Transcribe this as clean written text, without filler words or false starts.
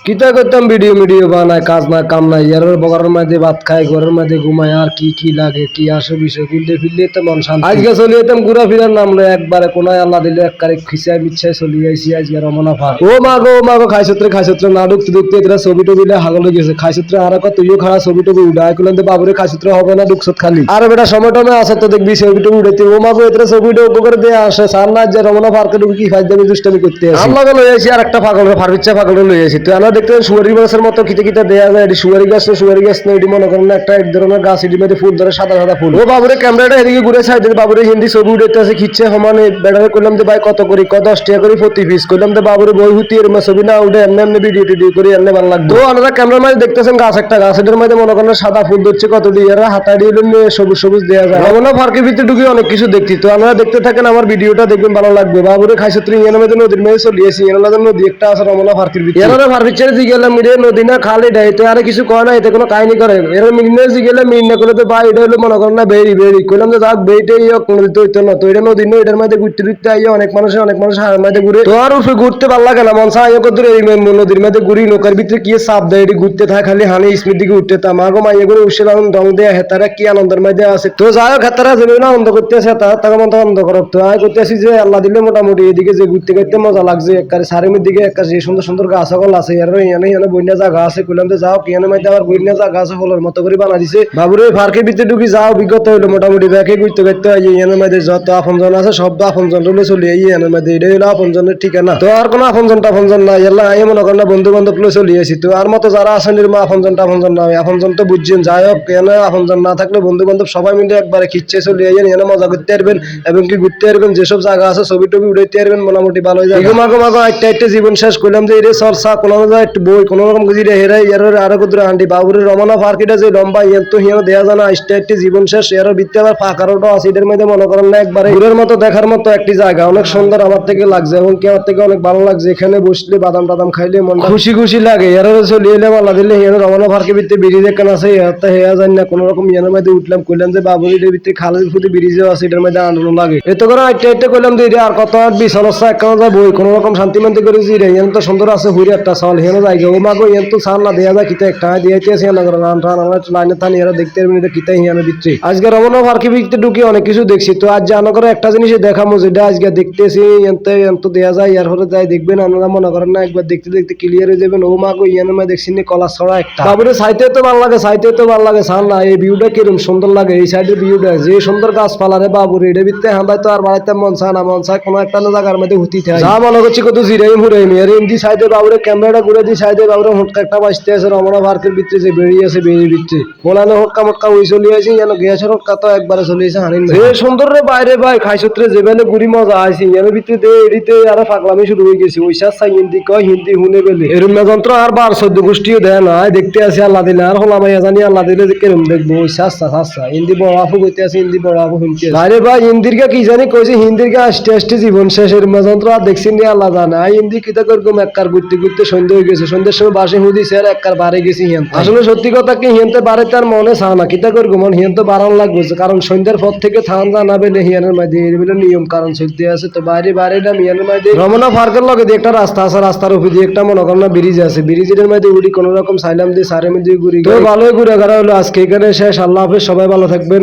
কিতা করতাম ভিডিও মিডিও বানায় কাজ না কাম নাই এর বগরের মধ্যে ভাত খায় ঘরের মধ্যে ঘুমায় আর কি কি লাগে কি আসে বিষয় ঘুরলে ফিরলে তো মন শান্তি আজকে চলে যেতাম ঘুরা ফিরার নামলো একবারে কোনায় আল্লাহ দিলে এক কারে খিসায় বিচ্ছায় চলে আইসি আজকে রমনা ফার ও মা গো খাইছত্রে না ঢুকতে ঢুকতে এরা ছবি টবি হাগল হয়ে গেছে খাইছত্রে আর এক তুইও খাড়া ছবি টবি উঠায় করলেন তো বাবুরে খাইছত্রে হবে না ঢুকছত খালি আর বেটা সময় টমে আসে তো দেখবি ছবি টবি উঠাইতে ও মা গো এরা ছবি টবি করে দিয়ে আসে সার না যে রমনা ফারকে ঢুকি কি ফাইজ দেবে দুষ্টামি করতে আসে আল্লাহ লয়ে আইসি আর একটা পাগলের ফারবিচ্ছা পাগলের লয়ে আইসি তুই আমরা দেখতে সুয়ারি গাছের মতো কিতে কিতে দেয়া যায় এটি সুয়ারি গাছ না এটি মনে করেন একটা এক ধরনের গাছ এটির মধ্যে ফুল ধরে সাদা সাদা ফুল ও বাবুরে ক্যামেরাটা এদিকে ঘুরে সাইড বাবুরে হিন্দি ছবি উঠাইতে আছে খিচ্ছে সমানে বেড়ারে করলাম যে ভাই কত করি 10 টাকা করে প্রতি পিস করলাম যে বাবুরে বই হুতি এর ছবি না উঠে এমনি এমনি ভিডিও টিডিও করে এমনি ভালো লাগতো আপনারা ক্যামেরার মধ্যে দেখতেছেন গাছ একটা গাছের মধ্যে মনে করেন সাদা ফুল ধরছে কত দিয়ে হাতাড়ি সবুজ সবুজ দেওয়া যায় রমনা পার্কের ভিতরে ঢুকে অনেক কিছু দেখছি তো আপনারা দেখতে থাকেন আমার ভিডিওটা দেখবেন ভালো লাগবে বাবুরে খাইছত্রি এর মধ্যে নদীর মধ্যে চলিয়েছি এর মধ্যে নদী একটা আছে রমনা পার্কের ভিতরে এর ফার্নিচারে দিয়ে গেলাম মিরে নদী না খালি দেয় তো আর কিছু করে না এতে কোনো কাহিনী করে এর মিনে দিয়ে গেলে মিনে করে তো ভাই এটা হলো মনে করেন না বেরি কইলাম যে যাক বেইটাই নদীতে হইতো না তো এটা নদী নয় এটার মধ্যে ঘুরতে ঘুরতে আইয়ে অনেক মানুষ হাড়ের মধ্যে ঘুরে তো আর উপরে ঘুরতে ভালো লাগে না মন চাই কত এই নদীর মধ্যে ঘুরি নৌকার ভিতরে কি চাপ দেয় এটি ঘুরতে থাকে খালি হানি স্পিড দিকে উঠতে তা মাগো মাইয়ে করে উঠছে ডং দেয়া হেতারা কি আনন্দের মধ্যে আছে তো যাই হোক হেতারা যে আনন্দ করতে আছে তাকে মতো আনন্দ করব তো আমি করতে আসি যে আল্লাহ দিলে মোটামুটি এদিকে যে ঘুরতে ঘুরতে মজা লাগছে একবারে সারিমের দিকে একটা যে সুন্দর সুন্দর গাছ সকল আছে এর এনে বন্যা জায়গা আছে কইলাম যে যাও কি এনে মধ্যে আবার বন্যা জায়গা আছে হলোর মতো করে বানা দিছে বাবুরে পার্কের ভিতরে ঢুকি যাও বিগত হইলো মোটামুটি ব্যাকে ঘুরতে ঘুরতে এনের মধ্যে যত আপনজন আছে সব আপনজন রলে চলে এনের মধ্যে এটাই হলো আপনজনের ঠিকানা তো আর কোনো আপনজন নাই এলা আমি মনে করেন বন্ধু বান্ধব লই চলে আসি তো আর মতো যারা আছেন এর আপনজন নাই আপনজন তো বুঝছেন যাই হোক এনে আপনজন না থাকলে বন্ধু বান্ধব সবাই মিলে একবারে খিচ্ছে চলে আইয়েন এনে মজা করতে পারবেন এবং কি ঘুরতে পারবেন যেসব জায়গা আছে ছবি টবি উঠাইতে পারবেন মোটামুটি ভালো যায় মাগো একটা জীবন শেষ করলাম যে এর চর্চা কোনো একটু বই কোনো রকম কিছু হেরাই এর আরো কুদরা আন্টি বাবুরের রমনা পার্কিটা যে লম্বা ইয়ে তো হিয়ানো দেয়া জানা একটা জীবন শেষ এর ভিত্তি আবার ফাঁকারোটা আছে এটার মধ্যে মনে করেন না একবারে ঘুরের মতো দেখার মতো একটি জায়গা অনেক সুন্দর আমার থেকে লাগছে এবং কি আমার থেকে অনেক ভালো লাগছে এখানে বসলে বাদাম টাদাম খাইলে মন খুশি লাগে এর চলে এলাম আল্লাহ দিলে হিয়ানো রমনা পার্কের ভিত্তি ব্রিজ এখান আছে এত হেয়া যায় না কোনো রকম ইয়ানের মধ্যে উঠলাম কইলাম যে বাবুরের ভিত্তি খালের ফুটি ব্রিজও আছে এটার মধ্যে আনন্দ লাগে এত করে একটা করলাম যে আর কত আর বিছানসা একখানা যায় বই কোনো রকম শান্তি মান্তি করেছি রে ইয়ান তো সুন্দর আছে হুড়ি একটা চল হিয়ানো যায় ও মাগো ইয়ান তো সার না দেয়া যায় কিতা একটা দিয়েছে না করে রান টান আমরা লাইনে থানি এরা দেখতে পারবেন এটা কিতা হিয়ানো ভিতরে আজকে রমনা পার্কের ভিতরে ঢুকে অনেক কিছু দেখছি তো আজ জানা করে একটা জিনিস দেখামো যেটা আজকে দেখতেছি এত দেয়া যায় এর পরে যাই দেখবেন আপনারা মনে করেন না একবার দেখতে দেখতে ক্লিয়ার হয়ে যাবেন ও মাগো ইয়ানের মধ্যে দেখছি নি কলা ছড়া একটা তারপরে সাইতে তো ভালো লাগে সার না এই ভিউটা কিরকম সুন্দর লাগে এই সাইডের ভিউটা যে সুন্দর গাছপালা রে বাবুরে এটা ভিতরে হাঁদাই তো আর বাড়াইতে মন চায় কোনো একটা জায়গার মধ্যে হুতি থাকে যা মনে করছি কত জিরাই মুরাইমি আর এমনি সাইডে বাবুরে ক্যামেরাটা ঘুরে দিয়ে সাইডে বাবুরে হুটকা একটা বাঁচতে আছে রমনা পার্কের ভিতরে যে বেরিয়ে আছে বেরিয়ে ভিতরে বলানো হটকা ওই চলে আসি যেন গ্যাসের হটকা তো একবারে চলে এসে হানিন সুন্দর রে বাইরে ভাই খাইছত্রে যেবেলে গুড়ি মজা আইসি এর ভিতরে দে এডিতে আর পাগলামি শুরু হয়ে গেছে ওই সাথে হিন্দি কয় হিন্দি হুনে বেলে এরম যন্ত্র আর 12 গোষ্ঠীও দেয় না দেখতে আসি আল্লাহ দিলে আর হলাম জানি আল্লাহ দিলে কেরম দেখবো ওই সাস্তা হিন্দি বড় আপু কইতে আছে হিন্দি বড় আপু শুনতে আরে ভাই হিন্দির কা কি জানি কইছে হিন্দির কা আস্তে জীবন শেষ এর যন্ত্র আর দেখছি নি আল্লাহ জানে আই হিন্দি কিতা করগম একবার ঘুরতে সন্ধ্যা হয়ে গেছে সন্ধ্যার সময় বাসে হুদি স্যার একবার বাড়ে গেছি হিয়ান আসলে সত্যি কথা কি হিয়ানতে বাড়ে তার মনে চাও না কিতা করগো মন হিয়ান তো বাড়ান লাগবে কারণ সন্ধ্যার পর থেকে থান জানাবে হিয়ানের মধ্যে এগুলো নিয়ম কারণ চলতে আছে তো বাইরে না হিয়ানের মধ্যে রমনা পার্কের লগে দিয়ে একটা রাস্তা আছে রাস্তার উপর দিয়ে একটা মনে করেন ব্রিজ আছে ব্রিজের মধ্যে উড়ি কোনো রকম সাইলাম দিয়ে সারের মধ্যে ঘুরি তো ভালোই ঘুরে ঘুরা হলো আজকে এখানে শেষ আল্লাহ হাফেজ সবাই ভালো থাকবেন।